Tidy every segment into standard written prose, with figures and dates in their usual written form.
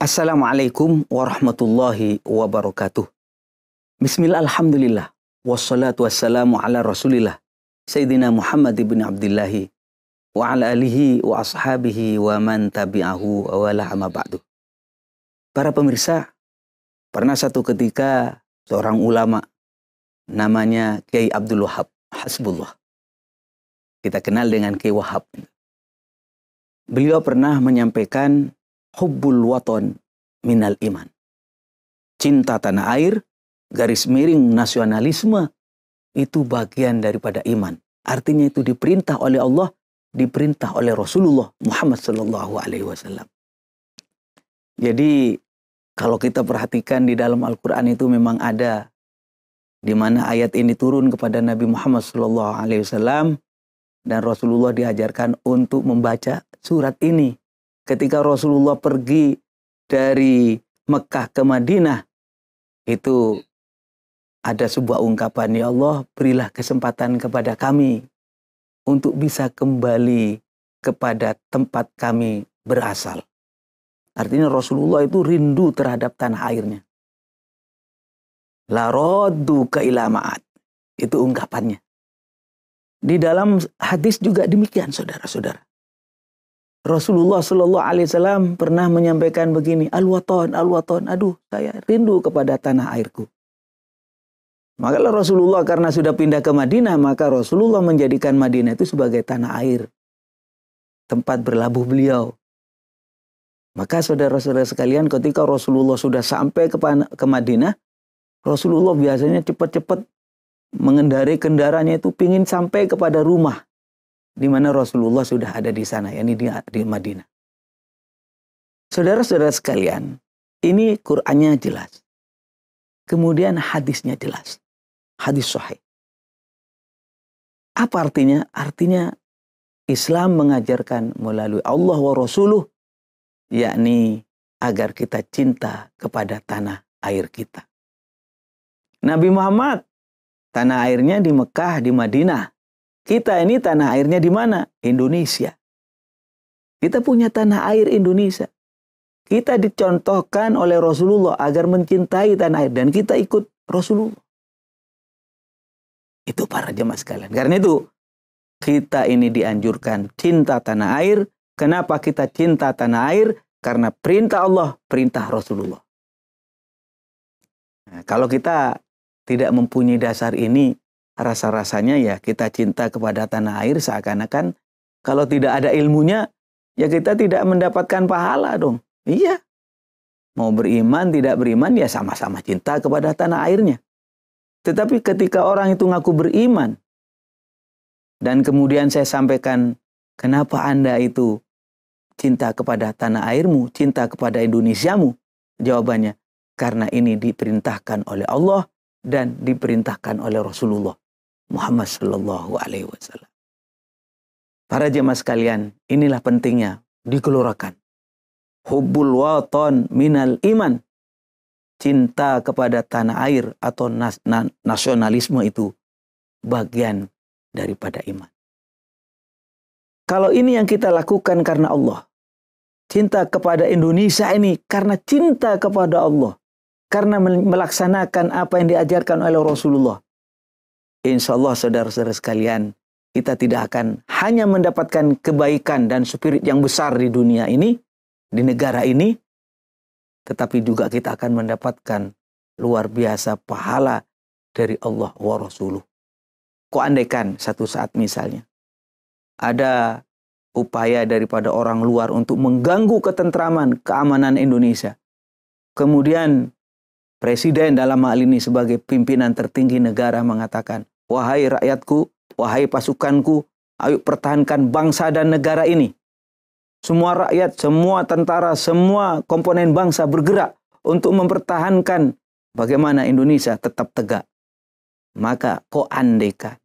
Assalamualaikum warahmatullahi wabarakatuh. Bismillah, alhamdulillah. Wassalatu wassalamu ala rasulillah. Sayyidina Muhammad ibn Abdillahi. Wa ala alihi wa ashabihi wa man tabi'ahu wa la amma ba'du. Para pemirsa, pernah satu ketika seorang ulama namanya Kiai Abdul Wahab, Hasbullah. Kita kenal dengan Kiai Wahab. Beliau pernah menyampaikan hubbul waton minal iman. Cinta tanah air, garis miring nasionalisme, itu bagian daripada iman. Artinya itu diperintah oleh Allah, diperintah oleh Rasulullah Muhammad sallallahu alaihi wasallam. Jadi kalau kita perhatikan di dalam Al-Quran itu memang ada di mana ayat ini turun kepada Nabi Muhammad sallallahu alaihi wasallam dan Rasulullah diajarkan untuk membaca surat ini. Ketika Rasulullah pergi dari Mekah ke Madinah, itu ada sebuah ungkapan, ya Allah, berilah kesempatan kepada kami untuk bisa kembali kepada tempat kami berasal. Artinya Rasulullah itu rindu terhadap tanah airnya. La raddu ka ila ma'ad. Itu ungkapannya. Di dalam hadis juga demikian, saudara-saudara. Rasulullah Shallallahu Alaihi Wasallam pernah menyampaikan begini, al-waton, aduh saya rindu kepada tanah airku. Maka Rasulullah karena sudah pindah ke Madinah, maka Rasulullah menjadikan Madinah itu sebagai tanah air, tempat berlabuh beliau. Maka saudara-saudara sekalian, ketika Rasulullah sudah sampai ke Madinah, Rasulullah biasanya cepat-cepat mengendarai kendaraannya itu pingin sampai kepada rumah di mana Rasulullah sudah ada di sana, yakni di Madinah. Saudara-saudara sekalian, ini Qur'annya jelas. Kemudian hadisnya jelas. Hadis sahih. Apa artinya? Artinya Islam mengajarkan melalui Allah wa Rasuluh, yakni agar kita cinta kepada tanah air kita. Nabi Muhammad, tanah airnya di Mekah, di Madinah. Kita ini tanah airnya di mana? Indonesia. Kita punya tanah air Indonesia. Kita dicontohkan oleh Rasulullah agar mencintai tanah air. Dan kita ikut Rasulullah. Itu para jemaah sekalian. Karena itu, kita ini dianjurkan cinta tanah air. Kenapa kita cinta tanah air? Karena perintah Allah, perintah Rasulullah. Nah, kalau kita tidak mempunyai dasar ini, rasa-rasanya ya kita cinta kepada tanah air seakan-akan kalau tidak ada ilmunya ya kita tidak mendapatkan pahala dong. Iya. Mau beriman tidak beriman ya sama-sama cinta kepada tanah airnya. Tetapi ketika orang itu ngaku beriman dan kemudian saya sampaikan kenapa Anda itu cinta kepada tanah airmu, cinta kepada Indonesiamu? Jawabannya karena ini diperintahkan oleh Allah dan diperintahkan oleh Rasulullah Muhammad Sallallahu Alaihi Wasallam. Para jemaah sekalian, inilah pentingnya dikeluarkan. Hubbul waton minal iman. Cinta kepada tanah air atau nasionalisme itu bagian daripada iman. Kalau ini yang kita lakukan karena Allah. Cinta kepada Indonesia ini karena cinta kepada Allah. Karena melaksanakan apa yang diajarkan oleh Rasulullah. Insya Allah saudara-saudara sekalian, kita tidak akan hanya mendapatkan kebaikan dan spirit yang besar di dunia ini, di negara ini, tetapi juga kita akan mendapatkan luar biasa pahala dari Allah wa Rasuluh. Kok andaikan satu saat misalnya, ada upaya daripada orang luar untuk mengganggu ketentraman, keamanan Indonesia. Kemudian Presiden dalam hal ini sebagai pimpinan tertinggi negara mengatakan, wahai rakyatku, wahai pasukanku, ayo pertahankan bangsa dan negara ini. Semua rakyat, semua tentara, semua komponen bangsa bergerak untuk mempertahankan bagaimana Indonesia tetap tegak. Maka kok andaikan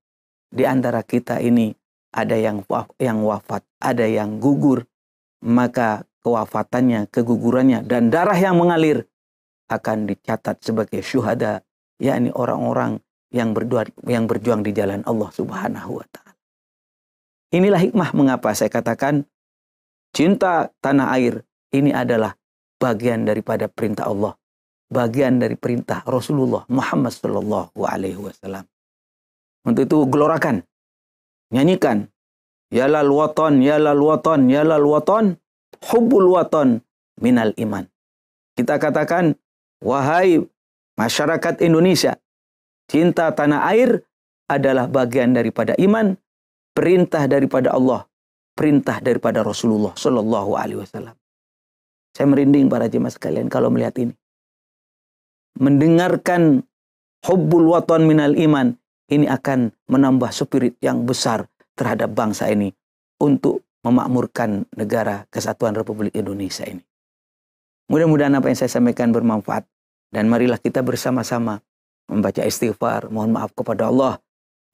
di antara kita ini ada yang wafat, ada yang gugur, maka kewafatannya, kegugurannya, dan darah yang mengalir akan dicatat sebagai syuhada, yakni orang-orang yang berjuang di jalan Allah Subhanahu wa Ta'ala. Inilah hikmah mengapa saya katakan cinta tanah air ini adalah bagian daripada perintah Allah, bagian dari perintah Rasulullah Muhammad Sallallahu Alaihi Wasallam. Untuk itu gelorakan, nyanyikan, ya lal watan, ya lal watan, ya lal watan, hubbul watan minal iman. Kita katakan, wahai masyarakat Indonesia, cinta tanah air adalah bagian daripada iman, perintah daripada Allah, perintah daripada Rasulullah Sallallahu Alaihi Wasallam. Saya merinding para jemaah sekalian kalau melihat ini. Mendengarkan hubbul watan minal iman, ini akan menambah spirit yang besar terhadap bangsa ini untuk memakmurkan negara kesatuan Republik Indonesia ini. Mudah-mudahan apa yang saya sampaikan bermanfaat. Dan marilah kita bersama-sama membaca istighfar, mohon maaf kepada Allah,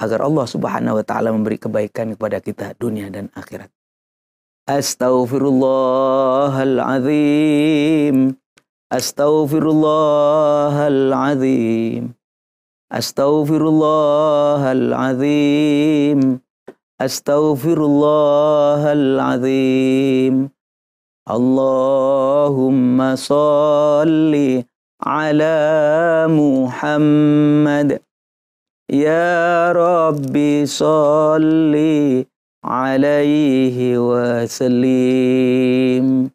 agar Allah Subhanahu wa Ta'ala memberi kebaikan kepada kita dunia dan akhirat. Astaghfirullahaladzim, astaghfirullahaladzim, astaghfirullahaladzim, astaghfirullahaladzim. Allahumma salli ala Muhammad. Ya Rabbi salli alaihi wa sallim.